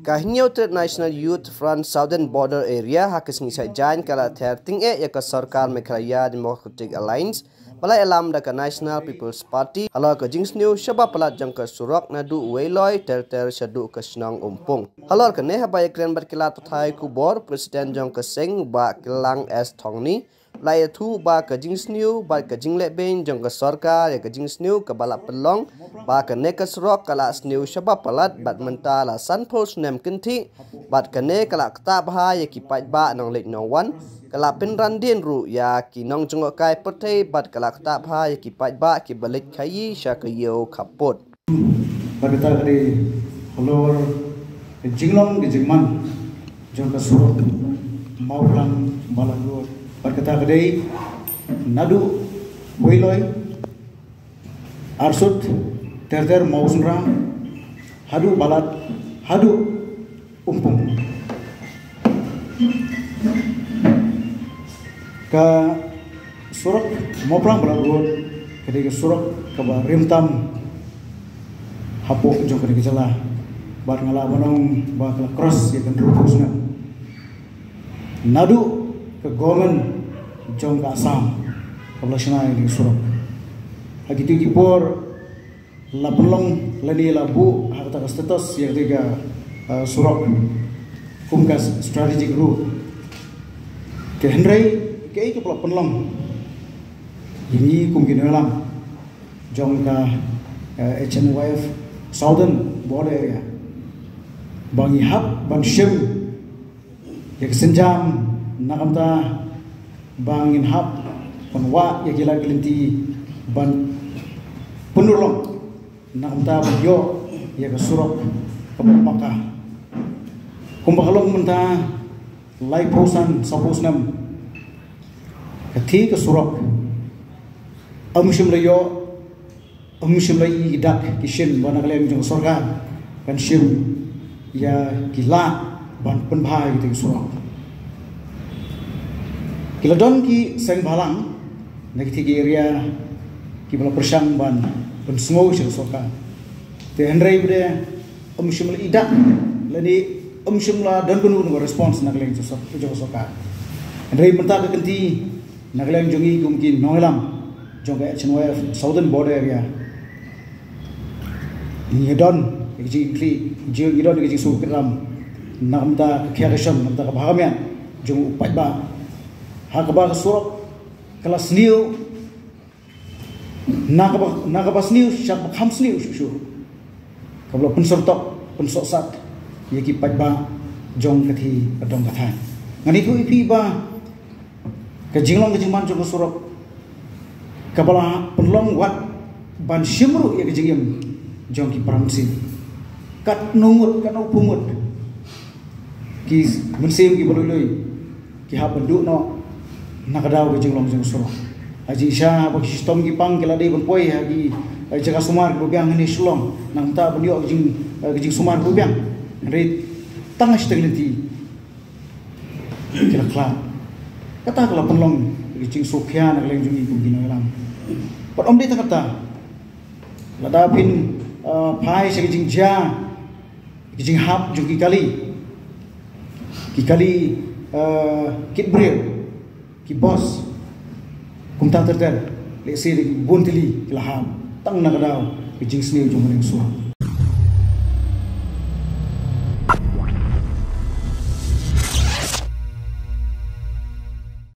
Kahinyo National Youth Front Southern Border Area hakis ngisai jain kala therting ya ka Sarkar Meghalaya Democratic Alliance balai alam da ka National People's Party halo ka jings new shaba palat jang ka surok nadu weiloi ter shadu ka snang umpung halo ka ne habaya kren berkila tathai ku bor Presiden jang ka seng ba kilang S Thongni lai thu ba ka jings new ba ka jingle ben jang ka Sarkar ya ka jings new ka bala pelong ba ka ne ka surok kala new shaba palat bat mentala sanpos nem kenti bat ka ne kala kta bha ya ki pai ba nong lek no wan kala pinran din ru ya ki nong jungok kai pertai bat kala kta bha ya ki pai ba ki balik khayi sha ka yo khapot bagata kare holor jinglong ge jingman jong ka surok maulang balago bagata kare nadu boiloi arsut ter mausunra hadu balat hadu umpung ka surok moplang balago kade surok ka rimtam hapo jong kade jala bar ngala banong ba cross ya kan rupusna nadu ke government jong ka asam kablashna ini surok hagitu gipor lapelong lani labu harta status yang tiga surok kumkas strategic route ke hendrai ke itu pelong ini kumkin alam jong ka HNYF Southern Border Area bangi hab ban shim ya senjam nakamta bangin hab panwa ya gila gelinti ban penulong nakamta bagyo ya ka surok kapapaka kumbakalong menta lai posan sapos nam kathi ka surok amshim layo amshim lai dak kishin banaklem jong sarkar kan shim ya gila ban penbhai gitu surok kiladon ki seng balang negiti area ki bala persang ban pensngo shil sarkar te hendrai bude amshim lai dak lani amshim la dan kunu response naklem jong sarkar hendrai menta ka kenti naklem jongi kumkin nongelam jong ka HNYF Southern Border Area ni don ji kli ji don ji su kram namta kheresham namta ka bhagamian jong upai ba ha ka ba surok kelas new nakabas new syak khams new shu kablo pensortok pensosat yaki pai ba jong kathi adong katha ngani ku ipi ba ka jinglong ke jingman jong surok kabala penlong wat ban shimru ya ke jingim jong ki pramsi kat nungut kan upungut ki mensim ki boloi ki ha penduk no nakadaw ke jinglong jong surok aji sha ba sistem ki pang kila dei bonpoi ha ki jaga sumar ko biang ni sulong nang ta bendio jing sumar ko biang re tang steglenti kila kla kata kala penlong jing sokya nak leng jungi ku gino lam pat om di ta kata lada pin phai se jing ja jing hap jung ki kali kit bril ki boss kumta ter le se bon tili kila ham tang na kadaw jing sne jung ring su